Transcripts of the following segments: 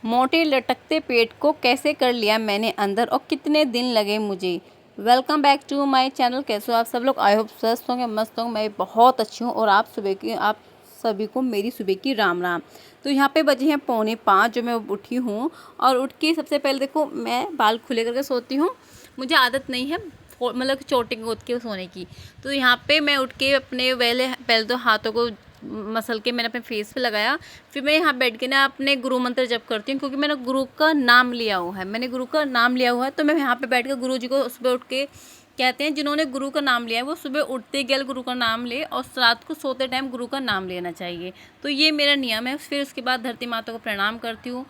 मोटे लटकते पेट को कैसे कर लिया मैंने अंदर और कितने दिन लगे मुझे। Welcome back to my channel. कैसे हो आप सब लोग? आई होप स्वस्थ होंगे, मस्त होंगे। मैं बहुत अच्छी हूँ और आप सभी को मेरी सुबह की राम राम। तो यहाँ पे बजे हैं 4:45 जो मैं उठी हूँ। और उठ के सबसे पहले देखो, मैं बाल खुले करके सोती हूँ। मुझे आदत नहीं है मतलब चोटी गोद के सोने की। तो यहाँ पे मैं उठ के अपने पहले तो हाथों को मसल के मैंने अपने फेस पे लगाया। फिर मैं यहाँ बैठ के ना अपने गुरु मंत्र जप करती हूँ, क्योंकि मैंने गुरु का नाम लिया हुआ है। तो मैं यहाँ पे बैठ कर गुरु जी को सुबह उठ के कहते हैं, जिन्होंने गुरु का नाम लिया है वो सुबह उठते गल गुरु का नाम ले, और रात को सोते टाइम गुरु का नाम लेना चाहिए। तो ये मेरा नियम है। फिर उसके बाद धरती माता को प्रणाम करती हूँ।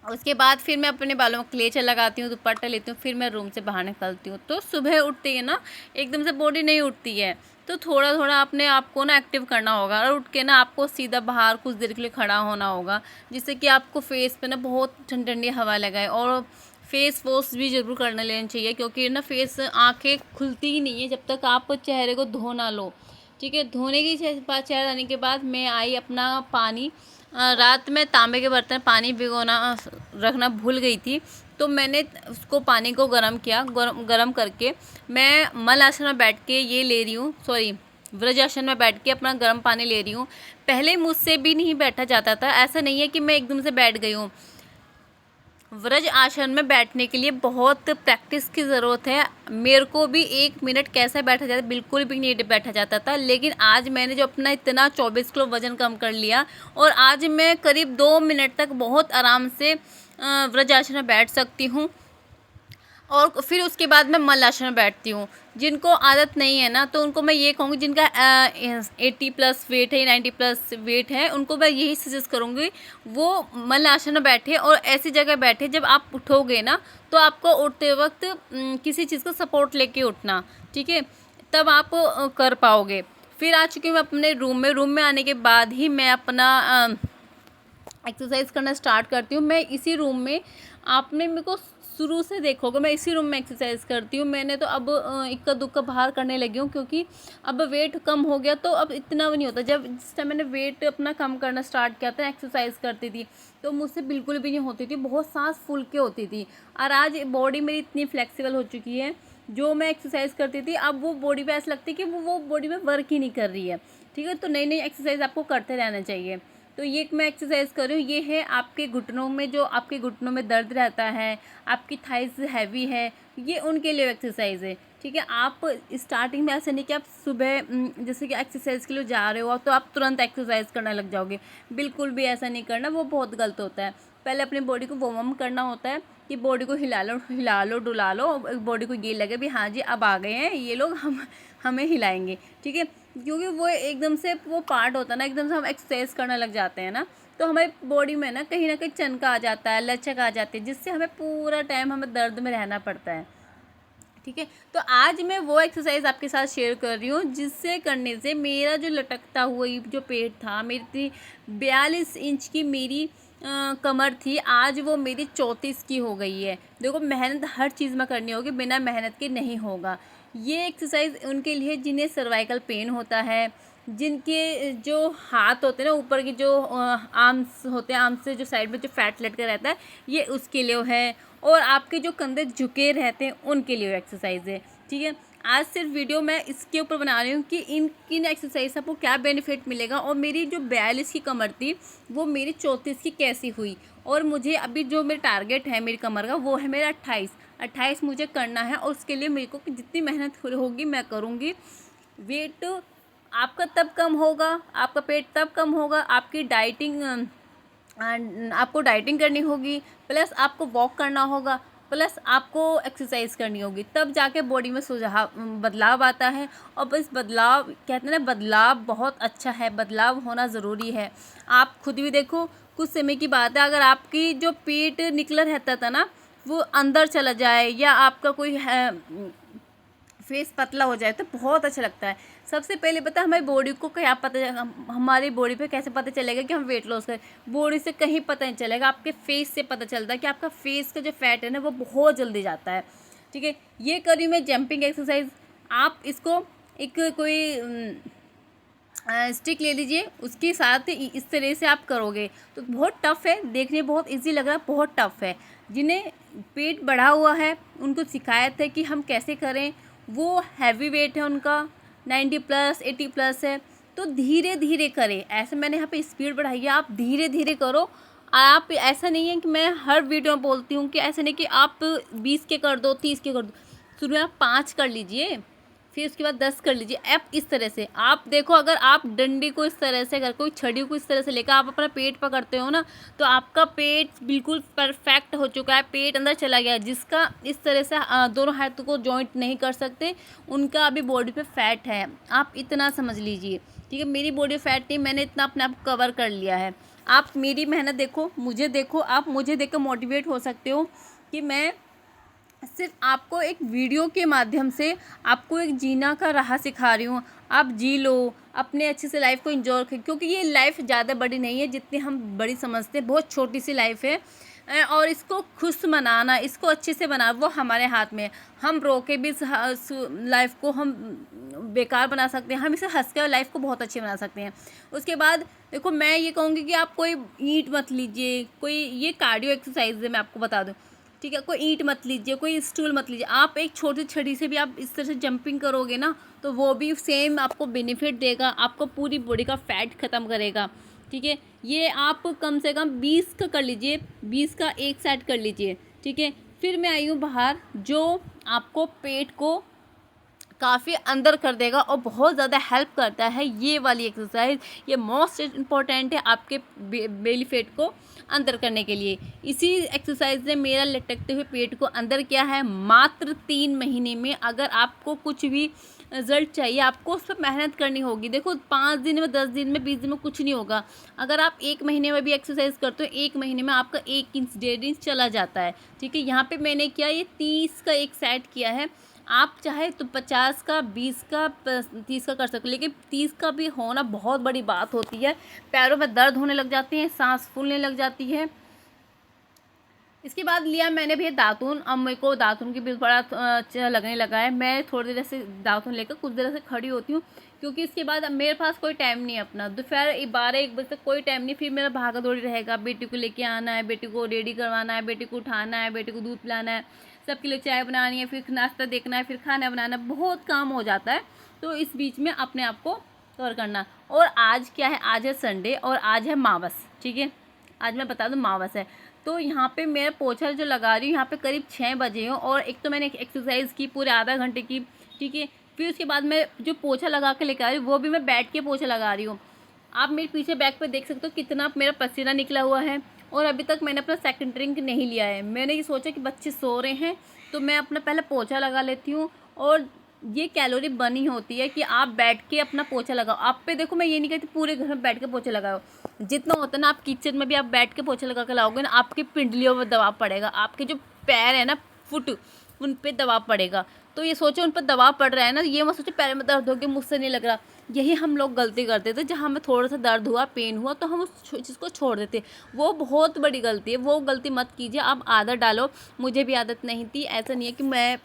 उसके बाद फिर मैं अपने बालों में क्लेचर लगाती हूँ, दुपट्टा लेती हूँ, फिर मैं रूम से बाहर निकलती हूँ। तो सुबह उठती है ना, एकदम से बॉडी नहीं उठती है, तो थोड़ा थोड़ा अपने आप को ना एक्टिव करना होगा। और उठ के ना आपको सीधा बाहर कुछ देर के लिए खड़ा होना होगा, जिससे कि आपको फेस पे ना बहुत ठंडी ठंडी हवा लगाए। और फेस वॉश भी ज़रूर करना लेना चाहिए, क्योंकि ना फेस आँखें खुलती ही नहीं है जब तक आप चेहरे को धो ना लो। ठीक है, धोने की बाद चेहरा आने के बाद मैं आई अपना पानी। रात में तांबे के बर्तन पानी भिगोना रखना भूल गई थी, तो मैंने उसको पानी को गर्म किया। गर्म करके मैं मल आसन में बैठ के ये ले रही हूँ, सॉरी व्रजासन में बैठ के अपना गर्म पानी ले रही हूँ। पहले मुझसे भी नहीं बैठा जाता था, ऐसा नहीं है कि मैं एकदम से बैठ गई हूँ। व्रज आसन में बैठने के लिए बहुत प्रैक्टिस की ज़रूरत है। मेरे को भी 1 मिनट कैसे बैठा जाता, बिल्कुल भी नहीं बैठा जाता था। लेकिन आज मैंने जो अपना इतना 24 किलो वज़न कम कर लिया, और आज मैं करीब 2 मिनट तक बहुत आराम से व्रज आसन में बैठ सकती हूँ। और फिर उसके बाद मैं मलासन में बैठती हूँ। जिनको आदत नहीं है ना, तो उनको मैं ये कहूँगी, जिनका 80+ वेट है, 90+ वेट है, उनको मैं यही सजेस्ट करूँगी, वो मलासन में बैठे और ऐसी जगह बैठे जब आप उठोगे ना, तो आपको उठते वक्त किसी चीज़ का सपोर्ट लेके उठना। ठीक है, तब आप कर पाओगे। फिर आ चुकी हूँ मैं अपने रूम में आने के बाद ही मैं अपना एक्सरसाइज करना स्टार्ट करती हूँ। मैं इसी रूम में, आपने मेरे को शुरू से देखोगे, मैं इसी रूम में एक्सरसाइज करती हूँ। मैंने तो अब इक्का दुक्का बाहर करने लगी हूँ, क्योंकि अब वेट कम हो गया, तो अब इतना भी नहीं होता। जिस टाइम मैंने वेट अपना कम करना स्टार्ट किया था, एक्सरसाइज करती थी, तो मुझसे बिल्कुल भी नहीं होती थी, बहुत सांस फूल के होती थी। और आज बॉडी मेरी इतनी फ्लेक्सिबल हो चुकी है, जो मैं एक्सरसाइज करती थी अब वो बॉडी पे ऐसा लगता है कि वो बॉडी में वर्क ही नहीं कर रही है। ठीक है, तो नई नई एक्सरसाइज आपको करते रहना चाहिए। तो ये मैं एक्सरसाइज कर रही हूँ, ये है आपके घुटनों में, जो आपके घुटनों में दर्द रहता है, आपकी थाइस हैवी है, ये उनके लिए एक्सरसाइज है। ठीक है, आप स्टार्टिंग में ऐसे नहीं कि आप सुबह जैसे कि एक्सरसाइज के लिए जा रहे हो तो आप तुरंत एक्सरसाइज करने लग जाओगे। बिल्कुल भी ऐसा नहीं करना, वो बहुत गलत होता है। पहले अपनी बॉडी को वार्म अप करना होता है, कि बॉडी को हिला लो डुला लो, बॉडी को ये लगे भी हाँ जी अब आ गए हैं ये लोग, हमें हिलाएंगे। ठीक है, क्योंकि वो एकदम से वो पार्ट होता है ना, एकदम से हम एक्सरसाइज करने लग जाते हैं ना, तो हमारी बॉडी में ना कहीं चनका आ जाता है, लचक आ जाती है, जिससे हमें पूरा टाइम हमें दर्द में रहना पड़ता है। ठीक है, तो आज मैं वो एक्सरसाइज आपके साथ शेयर कर रही हूँ, जिससे करने से मेरा जो लटकता हुआ जो पेट था, मेरी 42 इंच की मेरी कमर थी, आज वो मेरी 34 की हो गई है। देखो, मेहनत हर चीज़ में करनी होगी, बिना मेहनत के नहीं होगा। ये एक्सरसाइज उनके लिए जिन्हें सर्वाइकल पेन होता है, जिनके जो हाथ होते हैं ना, ऊपर की जो आर्म्स होते हैं, आर्म्स से जो साइड में जो फैट लटका रहता है, ये उसके लिए है। और आपके जो कंधे झुके रहते हैं उनके लिए एक्सरसाइज है। ठीक है, आज सिर्फ वीडियो मैं इसके ऊपर बना रही हूँ कि किन एक्सरसाइज से आपको क्या बेनिफिट मिलेगा, और मेरी जो 42 की कमर थी वो मेरी 34 की कैसी हुई। और मुझे अभी जो मेरा टारगेट है मेरी कमर का, वो है मेरा 28 मुझे करना है, और उसके लिए मेरे को जितनी मेहनत होगी मैं करूँगी। वेट आपका तब कम होगा, आपका पेट तब कम होगा, आपकी डाइटिंग आपको डाइटिंग करनी होगी, प्लस आपको वॉक करना होगा, प्लस आपको एक्सरसाइज करनी होगी, तब जाके बॉडी में सुझाव बदलाव आता है। और बस बदलाव, कहते हैं ना, बदलाव बहुत अच्छा है, बदलाव होना ज़रूरी है। आप खुद भी देखो, कुछ समय की बात है, अगर आपकी जो पेट निकला रहता था ना, वो अंदर चला जाए, या आपका कोई फेस पतला हो जाए, तो बहुत अच्छा लगता है। सबसे पहले पता है हमारी बॉडी को क्या पता, हमारी बॉडी पे कैसे पता चलेगा कि हम वेट लॉस करें? बॉडी से कहीं पता नहीं चलेगा, आपके फेस से पता चलता है कि आपका फेस का जो फैट है ना, वो बहुत जल्दी जाता है। ठीक है, ये करी मैं जंपिंग एक्सरसाइज। आप इसको एक कोई स्टिक ले लीजिए, उसके साथ इस तरह से आप करोगे तो बहुत टफ़ है, देखने बहुत इजी लग रहा है, बहुत टफ़ है। जिन्हें पेट बढ़ा हुआ है उनको शिकायत है कि हम कैसे करें, वो हैवी वेट है उनका 90 प्लस 80 प्लस है, तो धीरे धीरे करें। ऐसे मैंने यहाँ पे स्पीड बढ़ाई है, आप धीरे धीरे करो। आप ऐसा नहीं है कि मैं हर वीडियो में बोलती हूँ कि ऐसा नहीं कि आप 20 के कर दो 30 के कर दो, शुरू में आप 5 कर लीजिए, फिर उसके बाद 10 कर लीजिए। अब इस तरह से आप देखो, अगर आप डंडी को इस तरह से, अगर कोई छड़ी को इस तरह से लेकर आप अपना पेट पकड़ते हो ना, तो आपका पेट बिल्कुल परफेक्ट हो चुका है, पेट अंदर चला गया है। जिसका इस तरह से दोनों हाथों को जॉइंट नहीं कर सकते, उनका अभी बॉडी पे फैट है, आप इतना समझ लीजिए। ठीक है, मेरी बॉडी फैट नहीं, मैंने इतना अपने आप को कवर कर लिया है। आप मेरी मेहनत देखो, मुझे देखो, आप मुझे देख कर मोटिवेट हो सकते हो कि मैं सिर्फ आपको एक वीडियो के माध्यम से आपको एक जीना का राह सिखा रही हूँ। आप जी लो, अपने अच्छे से लाइफ को एंजॉय करें, क्योंकि ये लाइफ ज़्यादा बड़ी नहीं है जितनी हम बड़ी समझते हैं, बहुत छोटी सी लाइफ है। और इसको खुश मनाना, इसको अच्छे से बनाना वो हमारे हाथ में है। हम रो के भी इस लाइफ को हम बेकार बना सकते हैं, हम इसे हंस के लाइफ को बहुत अच्छी बना सकते हैं। उसके बाद देखो, मैं ये कहूँगी कि आप कोई ईंट मत लीजिए, कोई ये कार्डियो एक्सरसाइज है मैं आपको बता दूँ। ठीक है, कोई ईंट मत लीजिए, कोई स्टूल मत लीजिए, आप एक छोटी छड़ी से भी आप इस तरह से जंपिंग करोगे ना, तो वो भी सेम आपको बेनिफिट देगा, आपको पूरी बॉडी का फैट ख़त्म करेगा। ठीक है, ये आप कम से कम 20 का कर लीजिए, 20 का एक सेट कर लीजिए। ठीक है, फिर मैं आई हूँ बाहर, जो आपको पेट को काफ़ी अंदर कर देगा और बहुत ज़्यादा हेल्प करता है। ये वाली एक्सरसाइज, ये मोस्ट इम्पॉर्टेंट है आपके बेली फैट को अंदर करने के लिए। इसी एक्सरसाइज ने मेरा लटकते हुए पेट को अंदर किया है मात्र 3 महीने में। अगर आपको कुछ भी रिजल्ट चाहिए, आपको उस पर मेहनत करनी होगी। देखो, 5 दिन में, 10 दिन में, 20 दिन में कुछ नहीं होगा। अगर आप 1 महीने में भी एक्सरसाइज करते हो, 1 महीने में आपका 1 इंच 1.5 इंच चला जाता है। ठीक है, यहाँ पे मैंने किया, ये 30 का एक सेट किया है। आप चाहे तो 50 का, 20 का, 30 का कर सकते हो, लेकिन 30 का भी होना बहुत बड़ी बात होती है। पैरों में दर्द होने लग जाती है, सांस फूलने लग जाती है। इसके बाद लिया मैंने भी दातून। अब मेरे को दातून की भी बड़ा अच्छा लगने लगा है। मैं थोड़ी देर से दातून लेकर कुछ देर से खड़ी होती हूँ, क्योंकि इसके बाद अब मेरे पास कोई टाइम नहीं है अपना। दोपहर 12-1 बजे तक कोई टाइम नहीं, फिर मेरा भागा दौड़ी रहेगा। बेटी को लेके आना है, बेटी को रेडी करवाना है, बेटी को उठाना है, बेटी को दूध पिलाना है, सबके लिए चाय बनानी है, फिर नाश्ता देखना है, फिर खाना बनाना, बहुत काम हो जाता है। तो इस बीच में अपने आप को कवर करना। और आज क्या है, आज है संडे और आज है मावस। ठीक है, आज मैं बता दूं मावस है। तो यहाँ पे मेरा पोछा जो लगा रही हूँ, यहाँ पे करीब 6 बजे हो, और एक तो मैंने एक्सरसाइज की पूरे आधा घंटे की। ठीक है, फिर उसके बाद मैं जो पोछा लगा के लेकर आ रही हूँ, वो भी मैं बैठ के पोछा लगा रही हूँ। आप मेरे पीछे बैक पे देख सकते हो कितना मेरा पसीना निकला हुआ है। और अभी तक मैंने अपना सेकंड ड्रिंक नहीं लिया है। मैंने ये सोचा कि बच्चे सो रहे हैं, तो मैं अपना पहले पोछा लगा लेती हूँ। और ये कैलोरी बनी होती है कि आप बैठ के अपना पोछा लगाओ। आप पे देखो, मैं ये नहीं कहती पूरे घर में बैठ के पोछा लगाओ, जितना होता है ना, आप किचन में भी आप बैठ के पोछा लगा के लाओगे ना, आपकी पिंडलियों में दबाव पड़ेगा, आपके जो पैर है ना, फुट, उन पे दबाव पड़ेगा। तो ये सोचो उन पर दबाव पड़ रहा है ना, ये मत सोचो पैर में दर्द हो गया मुझसे नहीं लग रहा। यही हम लोग गलती करते थे, जहाँ हमें थोड़ा सा दर्द हुआ, पेन हुआ, तो हम उस चीज़ को छोड़ देते। वो बहुत बड़ी गलती है, वो गलती मत कीजिए। आप आदत डालो। मुझे भी आदत नहीं थी, ऐसा नहीं है कि मैं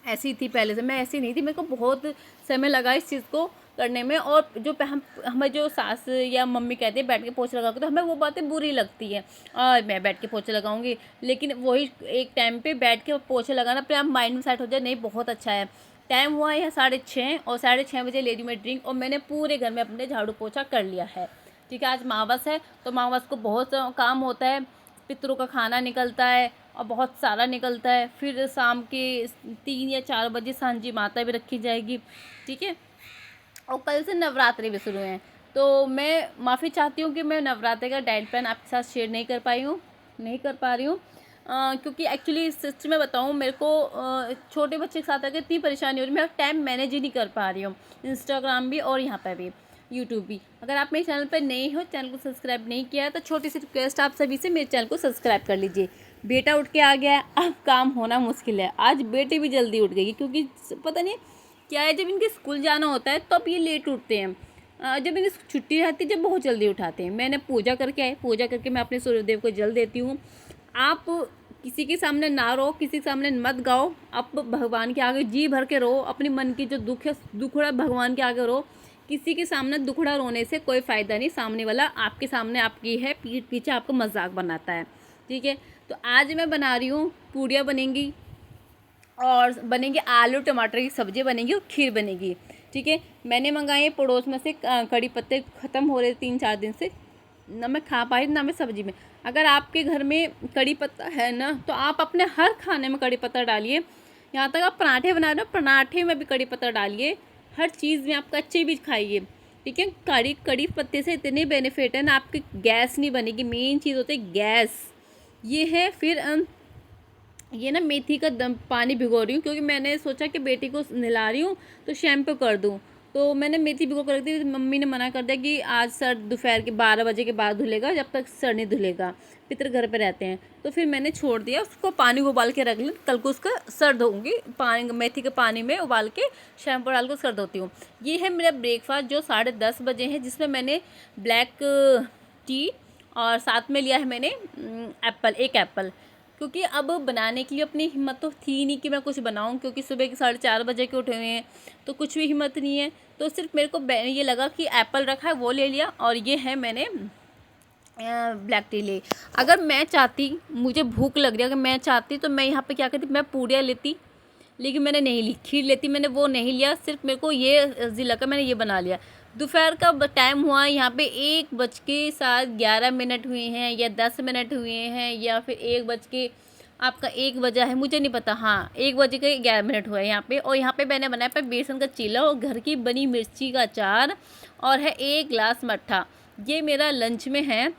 ऐसी थी, पहले से मैं ऐसी नहीं थी। मेरे को बहुत समय लगा इस चीज़ को करने में। और जो हमें जो सास या मम्मी कहती है बैठ के पोछा लगा के, तो हमें वो बातें बुरी लगती है, मैं बैठ के पोछा लगाऊंगी। लेकिन वही एक टाइम पे बैठ के पोछा लगाना अपने आप माइंड में सेट हो जाए, नहीं बहुत अच्छा है। टाइम हुआ है 6:30 और 6:30 बजे ले रही मैं ड्रिंक, और मैंने पूरे घर में अपने झाड़ू पोछा कर लिया है। ठीक है, आज मावस है, तो मावस को बहुत काम होता है, पितरों का खाना निकलता है और बहुत सारा निकलता है। फिर शाम के 3 या 4 बजे सांझी माता भी रखी जाएगी। ठीक है, और कल से नवरात्रि भी शुरू हैं। तो मैं माफ़ी चाहती हूँ कि मैं नवरात्रि का डाइट प्लान आपके साथ शेयर नहीं कर पा रही हूँ, क्योंकि एक्चुअली सच में बताऊँ, मेरे को छोटे बच्चे के साथ आकर इतनी परेशानी हो रही है, मैं टाइम मैनेज ही नहीं कर पा रही हूँ। इंस्टाग्राम भी और यहाँ पर भी, यूट्यूब भी। अगर आप मेरे चैनल पर नए हो, चैनल को सब्सक्राइब नहीं किया है, तो छोटी सी रिक्वेस्ट आप सभी से, मेरे चैनल को सब्सक्राइब कर लीजिए। बेटा उठ के आ गया है, अब काम होना मुश्किल है। आज बेटी भी जल्दी उठ गई, क्योंकि पता नहीं क्या है, जब इनके स्कूल जाना होता है तब ये लेट उठते हैं, जब इनकी छुट्टी रहती है जब बहुत जल्दी उठाते हैं। मैंने पूजा करके मैं अपने सूर्यदेव को जल देती हूँ। आप किसी के सामने ना रो, किसी के सामने मत गाओ, आप भगवान के आगे जी भर के रो, अपनी मन की जो दुख है, दुख है भगवान के आगे रो किसी के सामने दुखड़ा रोने से कोई फ़ायदा नहीं, सामने वाला आपके सामने आपकी है पीठ पीछे आपको मजाक बनाता है। ठीक है, तो आज मैं बना रही हूँ, पूड़ियाँ बनेंगी और बनेंगी आलू टमाटर की सब्ज़ी बनेगी और खीर बनेगी। ठीक है, मैंने मंगाए हैं पड़ोस में से कड़ी पत्ते, ख़त्म हो रहे 3-4 दिन से, ना मैं खा पाई ना मैं सब्ज़ी में। अगर आपके घर में कड़ी पत्ता है ना, तो आप अपने हर खाने में कड़ी पत्ता डालिए। यहाँ तक आप पराठे बना रहे हो, पराठे में भी कड़ी पत्ता डालिए, हर चीज़ में आप कच्चे भी खाइए। ठीक है, कड़ी पत्ते से इतने बेनिफिट है ना, आपकी गैस नहीं बनेगी, मेन चीज़ होती है गैस, ये है। फिर ये ना मेथी का पानी भिगो रही हूँ, क्योंकि मैंने सोचा कि बेटी को नहला रही हूँ तो शैम्पू कर दूँ, तो मैंने मेथी भिगो कर रख दी। मम्मी ने मना कर दिया कि आज सर दोपहर के 12 बजे के बाद धुलेगा, जब तक सर नहीं धुलेगा, पितर घर पे रहते हैं। तो फिर मैंने छोड़ दिया उसको, पानी को उबाल के रख लिया, कल को उसका सर धोऊँगी, पानी मेथी के पानी में उबाल के शैम्पू डाल के सर धोती हूँ। ये है मेरा ब्रेकफास्ट जो 10:30 बजे है, जिसमें मैंने ब्लैक टी और साथ में लिया है मैंने एक एप्पल, क्योंकि अब बनाने के लिए अपनी हिम्मत तो थी नहीं कि मैं कुछ बनाऊं, क्योंकि सुबह के 4:30 बजे के उठे हुए हैं, तो कुछ भी हिम्मत नहीं है। तो सिर्फ मेरे को ये लगा कि एप्पल रखा है वो ले लिया, और ये है मैंने ब्लैक टी ले। अगर मैं चाहती, मुझे भूख लग रही है, अगर मैं चाहती तो मैं यहाँ पे क्या करती, मैं पूड़ियाँ लेती, लेकिन मैंने नहीं ली। खीर लेती, मैंने वो नहीं लिया, सिर्फ मेरे को ये ज़िला का मैंने ये बना लिया। दोपहर का टाइम हुआ, यहाँ पे 1:11 हुए हैं या 10 मिनट हुए हैं, या फिर 1 बजा है, मुझे नहीं पता। हाँ, 1:11 हुआ है यहाँ पे। और यहाँ पे मैंने बनाया पे बेसन का चीला और घर की बनी मिर्ची का अचार, और है 1 गिलास मट्ठा। ये मेरा लंच में है।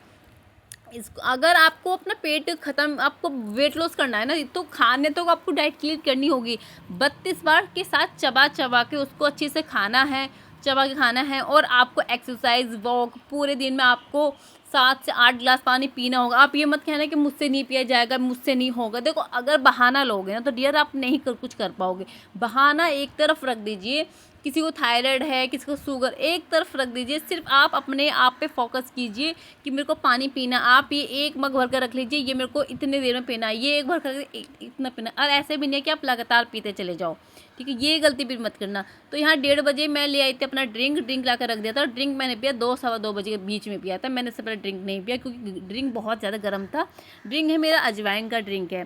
इसको अगर आपको अपना पेट ख़त्म, आपको वेट लॉस करना है ना, तो खाने तो आपको डाइट क्लियर करनी होगी। 32 बार के साथ चबा चबा के उसको अच्छे से खाना है, चबा के खाना है। और आपको एक्सरसाइज, वॉक, पूरे दिन में आपको 7 से 8 गिलास पानी पीना होगा। आप ये मत कहना कि मुझसे नहीं पिया जाएगा, मुझसे नहीं होगा। देखो, अगर बहाना लोगे ना तो डियर आप नहीं कुछ कर पाओगे। बहाना एक तरफ रख दीजिए, किसी को थायराइड है, किसी को शुगर, एक तरफ रख दीजिए। सिर्फ आप अपने आप पे फोकस कीजिए कि मेरे को पानी पीना। आप ये 1 मग भर कर रख लीजिए, ये मेरे को इतने देर में पीना है, ये 1 भर कर इतना पीना। और ऐसे भी नहीं है कि आप लगातार पीते चले जाओ, ठीक है, ये गलती भी मत करना। तो यहाँ 1:30 बजे मैं ले आई थी अपना ड्रिंक ला कर रख दिया था। ड्रिंक मैंने पिया 2-2:15 बजे के बीच में पिया था। मैंने इससे पहले ड्रिंक नहीं पिया, क्योंकि ड्रिंक बहुत ज़्यादा गर्म था। ड्रिंक है मेरा अजवाइन का ड्रिंक है।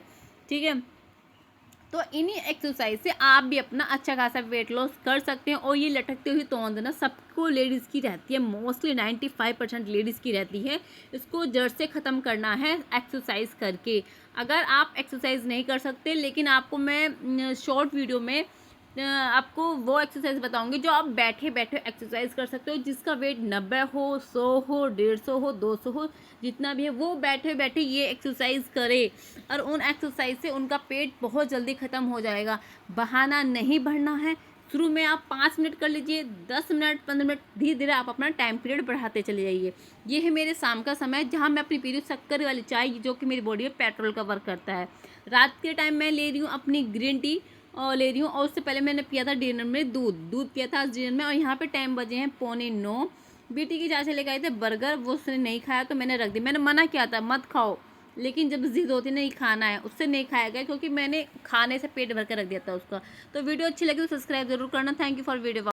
ठीक है, तो इन्हीं एक्सरसाइज से आप भी अपना अच्छा खासा वेट लॉस कर सकते हैं। और ये लटकते हुए तोंद ना सबको लेडीज़ की रहती है, मोस्टली 95% लेडीज़ की रहती है। इसको जड़ से ख़त्म करना है एक्सरसाइज करके। अगर आप एक्सरसाइज नहीं कर सकते, लेकिन आपको मैं शॉर्ट वीडियो में आपको वो एक्सरसाइज बताऊंगी जो आप बैठे बैठे एक्सरसाइज कर सकते हो, जिसका वेट 90 हो, 100 हो, 150 हो, 200 हो, जितना भी है, वो बैठे बैठे ये एक्सरसाइज करे। और उन एक्सरसाइज से उनका पेट बहुत जल्दी ख़त्म हो जाएगा। बहाना नहीं बढ़ना है। शुरू में आप 5 मिनट कर लीजिए, 10 मिनट, 15 मिनट, धीरे धीरे आप अपना टाइम पीरियड बढ़ाते चले जाइए। ये है मेरे शाम का समय, जहाँ मैं अपनी पी रही हूँ शक्कर वाली चाय, जो कि मेरी बॉडी में पेट्रोल का वर्क करता है। रात के टाइम मैं ले रही हूँ अपनी ग्रीन टी और ले रही हूँ। और उससे पहले मैंने पिया था डिनर में दूध पिया था आज डिनर में। और यहाँ पे टाइम बजे हैं 8:45। बेटी की चाचा लेकर आए थे बर्गर, वो उसने नहीं खाया तो मैंने रख दी। मैंने मना किया था मत खाओ, लेकिन जब जिद होती नहीं खाना है, उससे नहीं खाया गया, क्योंकि मैंने खाने से पेट भर के रख दिया था उसका। तो वीडियो अच्छी लगी तो सब्सक्राइब जरूर करना। Thank you for video.